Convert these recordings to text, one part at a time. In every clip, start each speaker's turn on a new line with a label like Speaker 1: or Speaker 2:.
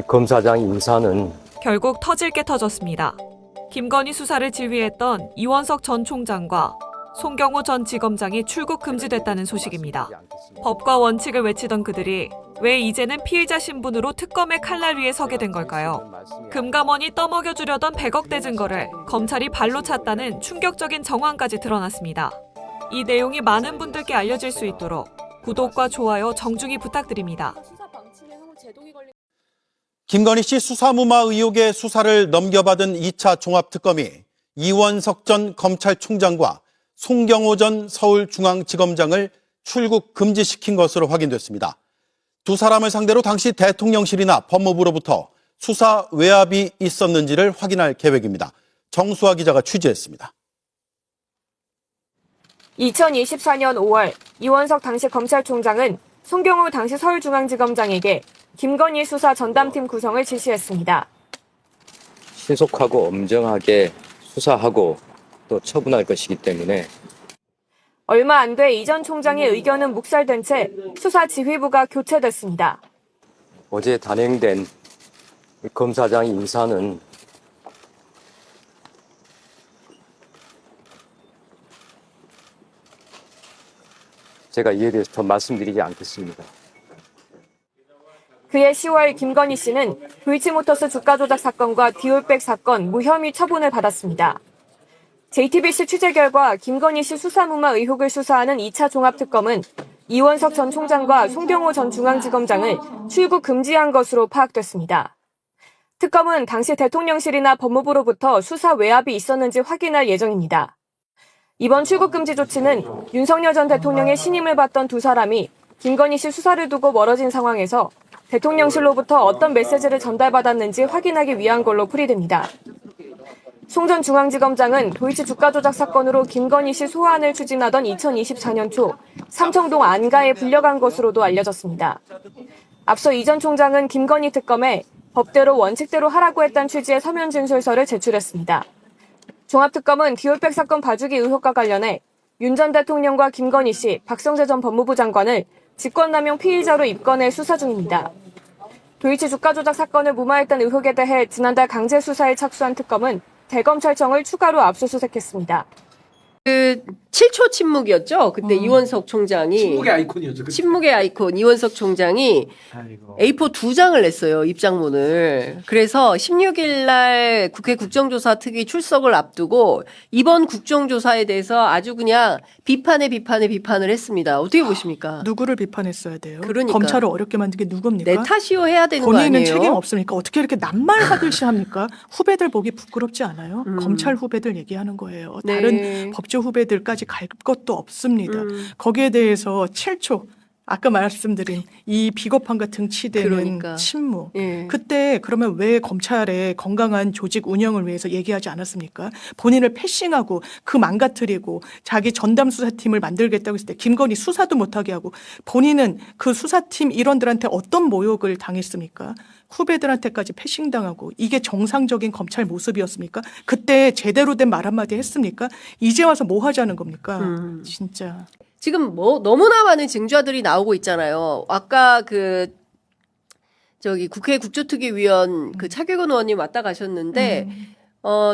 Speaker 1: 검사장 인사는
Speaker 2: 결국 터질 게 터졌습니다. 김건희 수사를 지휘했던 이원석 전 총장과 송경호 전 지검장이 출국 금지됐다는 소식입니다. 법과 원칙을 외치던 그들이 왜 이제는 피의자 신분으로 특검의 칼날 위에 서게 된 걸까요? 금감원이 떠먹여주려던 100억대 증거를 검찰이 발로 찼다는 충격적인 정황까지 드러났습니다. 이 내용이 많은 분들께 알려질 수 있도록 구독과 좋아요 정중히 부탁드립니다.
Speaker 3: 김건희 씨 수사무마 의혹의 수사를 넘겨받은 2차 종합특검이 이원석 전 검찰총장과 송경호 전 서울중앙지검장을 출국 금지시킨 것으로 확인됐습니다. 두 사람을 상대로 당시 대통령실이나 법무부로부터 수사 외압이 있었는지를 확인할 계획입니다. 정수아 기자가 취재했습니다.
Speaker 4: 2024년 5월 이원석 당시 검찰총장은 송경호 당시 서울중앙지검장에게 김건희 수사 전담팀 구성을 지시했습니다.
Speaker 1: 신속하고 엄정하게 수사하고 또 처분할 것이기 때문에
Speaker 4: 얼마 안 돼 이 전 총장의 의견은 묵살된 채 수사 지휘부가 교체됐습니다.
Speaker 1: 어제 단행된 검사장 인사는 제가 이에 대해서 더 말씀드리지 않겠습니다.
Speaker 4: 그해 10월 김건희 씨는 도이치모터스 주가 조작 사건과 디올백 사건 무혐의 처분을 받았습니다. JTBC 취재 결과 김건희 씨 수사무마 의혹을 수사하는 2차 종합특검은 이원석 전 총장과 송경호 전 중앙지검장을 출국 금지한 것으로 파악됐습니다. 특검은 당시 대통령실이나 법무부로부터 수사 외압이 있었는지 확인할 예정입니다. 이번 출국 금지 조치는 윤석열 전 대통령의 신임을 받던 두 사람이 김건희 씨 수사를 두고 멀어진 상황에서 대통령실로부터 어떤 메시지를 전달받았는지 확인하기 위한 걸로 풀이됩니다. 송 전 중앙지검장은 도이치 주가 조작 사건으로 김건희 씨 소환을 추진하던 2024년 초 삼청동 안가에 불려간 것으로도 알려졌습니다. 앞서 이 전 총장은 김건희 특검에 법대로 원칙대로 하라고 했다는 취지의 서면 진술서를 제출했습니다. 종합특검은 디올백 사건 봐주기 의혹과 관련해 윤 전 대통령과 김건희 씨, 박성재 전 법무부 장관을 직권남용 피의자로 입건해 수사 중입니다. 도이치 주가 조작 사건을 무마했다는 의혹에 대해 지난달 강제 수사에 착수한 특검은 대검찰청을 추가로 압수수색했습니다.
Speaker 5: 그 7초 침묵이었죠. 그때 이원석 총장이
Speaker 6: 침묵의 아이콘이었죠. 그때.
Speaker 5: 침묵의 아이콘 이원석 총장이
Speaker 6: 아이고.
Speaker 5: A4 2장을 냈어요. 입장문을. 그래서 16일 날 국회 국정조사 특위 출석을 앞두고 이번 국정조사에 대해서 아주 그냥 비판을 했습니다. 어떻게 보십니까?
Speaker 7: 누구를 비판했어야 돼요?
Speaker 5: 그러니까.
Speaker 7: 검찰을 어렵게 만든 게 누굽니까?
Speaker 5: 내 탓이요 해야 되는 거
Speaker 7: 본인은
Speaker 5: 아니에요?
Speaker 7: 책임 없습니까? 어떻게 이렇게 낱말하듯이 합니까? 후배들 보기 부끄럽지 않아요? 검찰 후배들 얘기하는 거예요.
Speaker 5: 네.
Speaker 7: 다른 법조 후배들까지 갈 것도 없습니다. 거기에 대해서 7초 아까 말씀드린 이 비겁함과 등치되는
Speaker 5: 그러니까.
Speaker 7: 침묵.
Speaker 5: 예.
Speaker 7: 그때 그러면 왜 검찰의 건강한 조직 운영을 위해서 얘기하지 않았습니까? 본인을 패싱하고 그 망가뜨리고 자기 전담 수사팀을 만들겠다고 했을 때 김건희 수사도 못하게 하고 본인은 그 수사팀 일원들한테 어떤 모욕을 당했습니까? 후배들한테까지 패싱당하고 이게 정상적인 검찰 모습이었습니까? 그때 제대로 된 말 한마디 했습니까? 이제 와서 뭐 하자는 겁니까? 진짜.
Speaker 5: 지금 뭐 너무나 많은 증거들이 나오고 있잖아요. 아까 국회 국조특위위원 차규근 의원님 왔다 가셨는데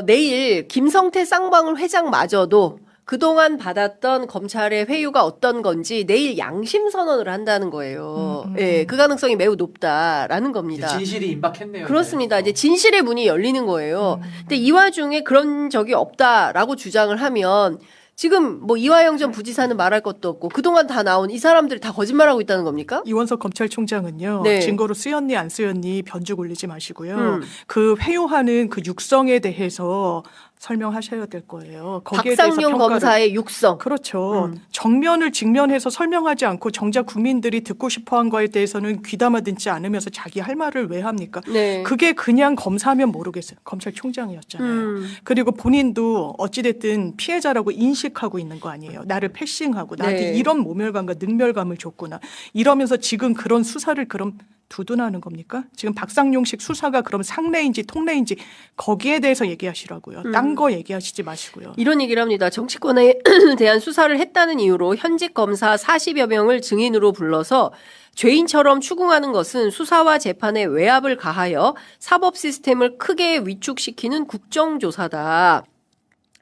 Speaker 5: 내일 김성태 쌍방울 회장마저도 그동안 받았던 검찰의 회유가 어떤 건지 내일 양심 선언을 한다는 거예요. 예, 그 가능성이 매우 높다라는 겁니다.
Speaker 6: 진실이 임박했네요.
Speaker 5: 그렇습니다. 이제 진실의 문이 열리는 거예요. 근데 이 와중에 그런 적이 없다라고 주장을 하면 지금 뭐 이화영 전 부지사는 말할 것도 없고 그동안 다 나온 이 사람들이 다 거짓말하고 있다는 겁니까?
Speaker 7: 이원석 검찰총장은요.
Speaker 5: 네.
Speaker 7: 증거로 쓰였니 안 쓰였니 변죽 올리지 마시고요. 그 회유하는 그 육성에 대해서 설명하셔야 될 거예요. 거기에 대해서
Speaker 5: 박상용
Speaker 7: 평가를.
Speaker 5: 검사의 육성.
Speaker 7: 그렇죠. 정면을 직면해서 설명하지 않고 정작 국민들이 듣고 싶어한 거에 대해서는 귀담아 듣지 않으면서 자기 할 말을 왜 합니까?
Speaker 5: 네.
Speaker 7: 그게 그냥 검사하면 모르겠어요. 검찰총장이었잖아요. 그리고 본인도 어찌됐든 피해자라고 인식하고 있는 거 아니에요. 나를 패싱하고 나한테
Speaker 5: 네.
Speaker 7: 이런 모멸감과 능멸감을 줬구나. 이러면서 지금 그런 수사를 그럼 두둔하는 겁니까? 지금 박상용식 수사가 그럼 상례인지 통례인지 거기에 대해서 얘기하시라고요. 딴 거 얘기하시지 마시고요.
Speaker 5: 이런 얘기를 합니다. 정치권에 대한 수사를 했다는 이유로 현직 검사 40여 명을 증인으로 불러서 죄인처럼 추궁하는 것은 수사와 재판에 외압을 가하여 사법 시스템을 크게 위축시키는 국정조사다.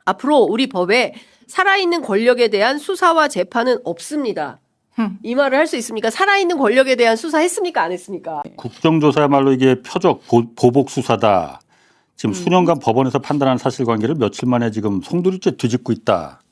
Speaker 5: 앞으로 우리 법에 살아있는 권력에 대한 수사와 재판은 없습니다. 이 말을 할 수 있습니까? 살아있는 권력에 대한 수사 했습니까? 안 했습니까?
Speaker 8: 국정조사야말로 이게 표적 보복 수사다. 지금 수년간 법원에서 판단한 사실관계를 며칠 만에 지금 송두리째 뒤집고 있다.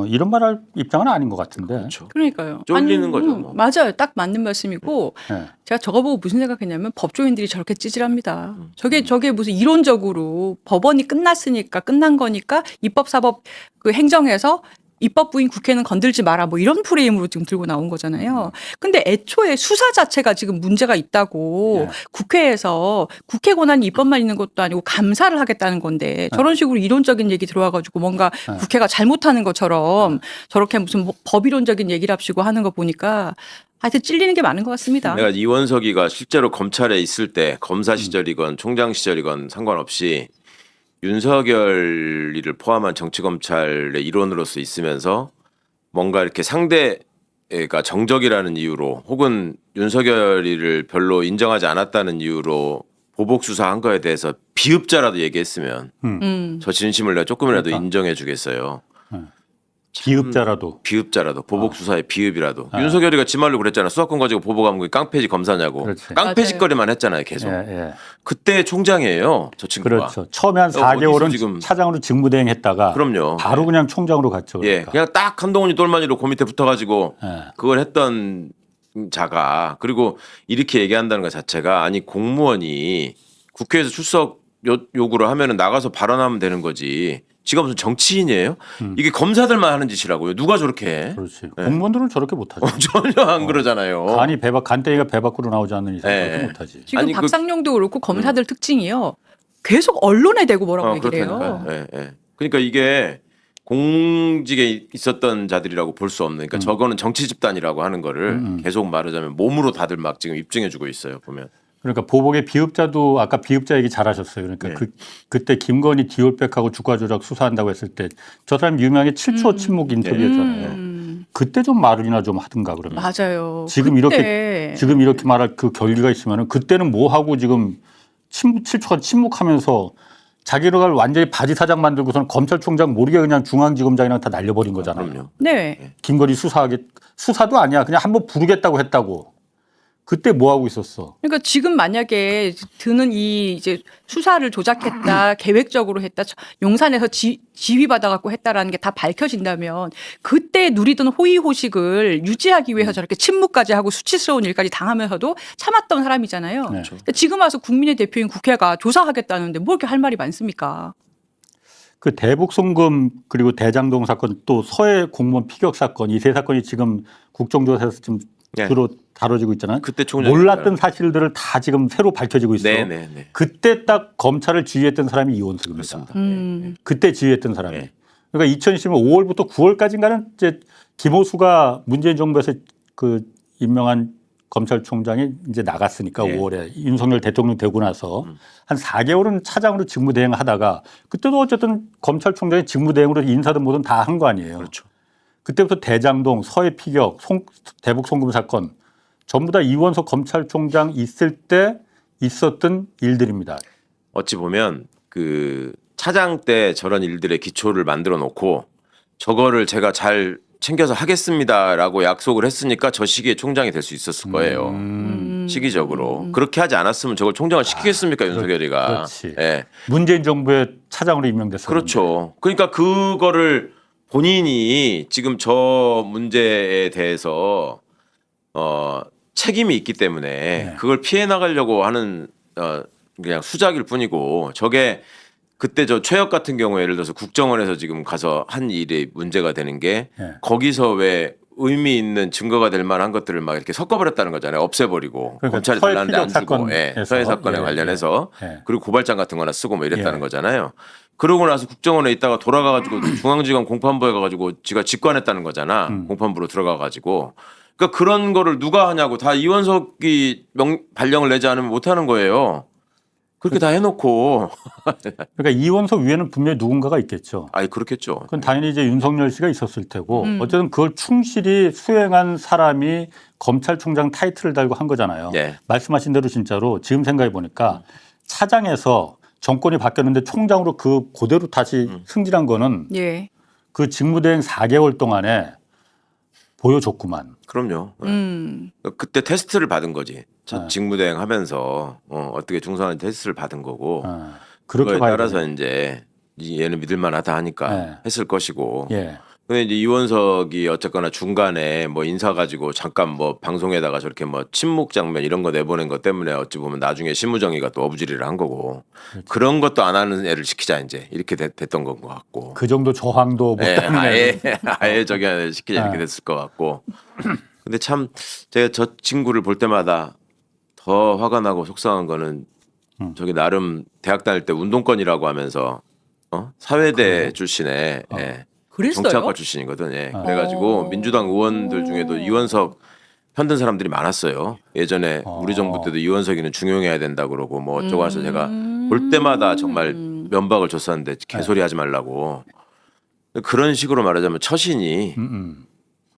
Speaker 8: 이런 말할 입장은 아닌 것 같은데.
Speaker 6: 그렇죠.
Speaker 9: 그러니까요.
Speaker 6: 쫄리는 거죠, 뭐.
Speaker 9: 맞아요. 딱 맞는 말씀이고
Speaker 8: 네.
Speaker 9: 제가 저거 보고 무슨 생각했냐면 법조인들이 저렇게 찌질합니다. 저게 무슨 이론적으로 법원이 끝났으니까 끝난 거니까 입법 사법 그 행정에서 입법부인 국회는 건들지 마라 뭐 이런 프레임으로 지금 들고 나온 거잖아요. 근데 애초에 수사 자체가 지금 문제가 있다고
Speaker 8: 네.
Speaker 9: 국회에서 국회 권한이 입법만 있는 것도 아니고 감사를 하겠다는 건데 저런 식으로 이론적인 얘기 들어와가지고 뭔가 국회가 잘못하는 것처럼 저렇게 무슨 뭐 법이론적인 얘기를 합시고 하는 거 보니까 하여튼 찔리는 게 많은 것 같습니다.
Speaker 10: 내가 이원석이가 실제로 검찰에 있을 때 검사 시절이건 총장 시절이건 상관없이 윤석열이를 포함한 정치검찰의 일원으로서 있으면서 뭔가 이렇게 상대가 정적이라는 이유로 혹은 윤석열이를 별로 인정하지 않았다는 이유로 보복 수사한 거에 대해서 비읍자라도 얘기했으면 저 진심을 내가 조금이라도
Speaker 8: 그러니까.
Speaker 10: 인정해 주겠어요.
Speaker 8: 비읍자라도.
Speaker 10: 비읍자라도 보복 수사의 비읍이라도 윤석열이가 지 말로 그랬잖아. 수사권 가지고 보복하면 그게 깡패지 검사냐고.
Speaker 8: 그렇지.
Speaker 10: 깡패짓거리만 했잖아요. 계속.
Speaker 8: 예.
Speaker 10: 그때 총장이에요. 저 친구가.
Speaker 8: 그렇죠. 처음에 한
Speaker 10: 어디서
Speaker 8: 4개월은
Speaker 10: 지금-
Speaker 8: 차장으로 직무대행했다가
Speaker 10: 그럼요.
Speaker 8: 바로 그냥 총장으로 갔죠.
Speaker 10: 예,
Speaker 8: 그러니까.
Speaker 10: 그냥 딱 한동훈이 똘마니로 그 밑에 붙어가지고
Speaker 8: 예.
Speaker 10: 그걸 했던 자가 그리고 이렇게 얘기한다는 것 자체가 아니 공무원이 국회에서 출석 요구를 하면은 나가서 발언하면 되는 거지. 지가 무슨 정치인이에요? 이게 검사들만 하는 짓이라고요. 누가 저렇게 해?
Speaker 8: 그렇지. 공무원들은 저렇게 못하죠.
Speaker 10: 전혀 안 그러잖아요.
Speaker 8: 간땡이가 배 밖으로 나오지 않는 이상
Speaker 10: 예.
Speaker 8: 그렇게 못하지.
Speaker 9: 지금
Speaker 10: 아니, 그-
Speaker 9: 박상용도 그렇고 검사들 특징이요. 계속 언론에 대고 뭐라고 얘기를 해요.
Speaker 10: 그렇다니까요. 예. 그러니까 이게 공직에 있었던 자들이라고 볼 수 없는. 그러니까 저거는 정치 집단이라고 하는 거를 계속 말하자면 몸으로 다들 막 지금 입증해주고 있어요. 보면.
Speaker 8: 그러니까 보복의 비읍자도 아까 비읍자 얘기 잘하셨어요. 그러니까
Speaker 10: 네.
Speaker 8: 그때 김건희 디올백하고 주가 조작 수사한다고 했을 때 저 사람 유명하게 7초 침묵 인터뷰였잖아요. 그때 좀 말이나 좀 하든가 그러면.
Speaker 9: 맞아요.
Speaker 8: 지금
Speaker 9: 그때
Speaker 8: 지금 이렇게 말할 그 결리가 있으면은 그때는 뭐 하고 지금 7초간 침묵하면서 자기를 완전히 바지 사장 만들고서는 검찰총장 모르게 그냥 중앙지검장이랑 다 날려버린 거잖아요.
Speaker 10: 그럼요.
Speaker 9: 네.
Speaker 8: 김건희 수사도 아니야. 그냥 한번 부르겠다고 했다고. 그때 뭐 하고 있었어?
Speaker 9: 그러니까 지금 만약에 드는 이 이제 수사를 조작했다, 계획적으로 했다, 용산에서 지휘받아 갖고 했다라는 게 다 밝혀진다면 그때 누리던 호의호식을 유지하기 위해서 저렇게 침묵까지 하고 수치스러운 일까지 당하면서도 참았던 사람이잖아요.
Speaker 8: 네.
Speaker 9: 근데 지금 와서 국민의 대표인 국회가 조사하겠다는데 뭐 이렇게 할 말이 많습니까?
Speaker 8: 그 대북 송금 그리고 대장동 사건 또 서해 공무원 피격 사건 이 세 사건이 지금 국정조사에서 지금
Speaker 10: 네.
Speaker 8: 주로 다뤄지고 있잖아요.
Speaker 10: 그때 총장
Speaker 8: 몰랐던 사실들을 다 지금 새로 밝혀지고 있어요.
Speaker 10: 네네네.
Speaker 8: 그때 딱 검찰을 지휘했던 사람이 이원석입니다.
Speaker 10: 그렇습니다.
Speaker 8: 그때 지휘했던 사람이.
Speaker 10: 네.
Speaker 8: 그러니까 2010년 5월부터 9월까지인가는 이제 김호수가 문재인 정부에서 그 임명한 검찰총장이 이제 나갔으니까
Speaker 10: 네.
Speaker 8: 5월에 윤석열 대통령 되고 나서 한 4개월은 차장으로 직무대행을 하다가 그때도 어쨌든 검찰총장이 직무대행으로 인사든 뭐든 다 한 거 아니에요.
Speaker 10: 그렇죠.
Speaker 8: 그때부터 대장동, 서해 피격, 대북 송금 사건 전부 다 이원석 검찰총장 있을 때 있었던 일들입니다.
Speaker 10: 어찌 보면 그 차장 때 저런 일들의 기초를 만들어 놓고 저거를 제가 잘 챙겨서 하겠습니다라고 약속을 했으니까 저 시기에 총장이 될 수 있었을 거예요. 시기적으로. 그렇게 하지 않았으면 저걸 총장을 시키겠습니까, 윤석열이가.
Speaker 8: 그렇지.
Speaker 10: 예.
Speaker 8: 문재인 정부의 차장으로 임명됐어요.
Speaker 10: 그렇죠. 그러니까 그거를 본인이 지금 저 문제에 대해서 책임이 있기 때문에
Speaker 8: 네.
Speaker 10: 그걸 피해 나가려고 하는 그냥 수작일 뿐이고 저게 그때 저 최혁 같은 경우에 예를 들어서 국정원에서 지금 가서 한 일이 문제가 되는 게
Speaker 8: 네.
Speaker 10: 거기서 왜 의미 있는 증거가 될 만한 것들을 막 이렇게 섞어버렸다는 거잖아요. 없애버리고
Speaker 8: 그러니까
Speaker 10: 검찰이
Speaker 8: 서해
Speaker 10: 달라는데 안
Speaker 8: 피격
Speaker 10: 주고
Speaker 8: 사건에서.
Speaker 10: 서해 사건에
Speaker 8: 예,
Speaker 10: 관련해서
Speaker 8: 예.
Speaker 10: 그리고 고발장 같은 거나 쓰고 뭐 이랬다는
Speaker 8: 예.
Speaker 10: 거잖아요. 그러고 나서 국정원에 있다가 돌아가가지고 중앙지검 공판부에 가가지고 지가 직관했다는 거잖아. 공판부로 들어가가지고 그러니까 그런 거를 누가 하냐고. 다 이원석이 발령을 내지 않으면 못 하는 거예요. 그렇게 다 해놓고.
Speaker 8: 그러니까 이원석 위에는 분명히 누군가가 있겠죠.
Speaker 10: 아니 그렇겠죠.
Speaker 8: 그건 당연히 이제 윤석열 씨가 있었을 테고 어쨌든 그걸 충실히 수행한 사람이 검찰총장 타이틀을 달고 한 거잖아요.
Speaker 10: 예.
Speaker 8: 말씀하신 대로 진짜로 지금 생각해 보니까 차장에서 정권이 바뀌었는데 총장으로 그대로 다시 승진한 거는
Speaker 9: 예.
Speaker 8: 그 직무대행 4개월 동안에 보여줬구만.
Speaker 10: 그럼요. 그때 테스트를 받은 거지. 첫 직무대행 하면서 어떻게 중선한 테스트를 받은 거고
Speaker 8: 그렇게
Speaker 10: 그거에
Speaker 8: 봐야
Speaker 10: 따라서
Speaker 8: 되네.
Speaker 10: 이제 얘는 믿을만하다 하니까
Speaker 8: 네.
Speaker 10: 했을 것이고.
Speaker 8: 예.
Speaker 10: 근데 이제 이원석이 어쨌거나 중간에 뭐 인사 가지고 잠깐 뭐 방송에다가 저렇게 뭐 침묵 장면 이런 거 내보낸 것 때문에 어찌 보면 나중에 실무정의가 또 어부지리를 한 거고 그런 것도 안 하는 애를 시키자 이제 이렇게 됐던 건 것 같고.
Speaker 8: 그 정도 저항도 못
Speaker 10: 예,
Speaker 8: 하는
Speaker 10: 아예 저기 안에 시키자 이렇게 됐을 것 같고. 근데 참 제가 저 친구를 볼 때마다 더 화가 나고 속상한 거는 저기 나름 대학 다닐 때 운동권이라고 하면서 사회대 출신의 예,
Speaker 9: 그랬어요?
Speaker 10: 정치학과 출신이거든. 예. 그래가지고 민주당 의원들 중에도 이원석 편든 사람들이 많았어요. 예전에 우리 정부 때도 이원석이는 중용해야 된다 그러고 뭐 어쩌고 해서 제가 볼 때마다 정말 면박을 줬었는데 개소리 하지 말라고. 그런 식으로 말하자면 처신이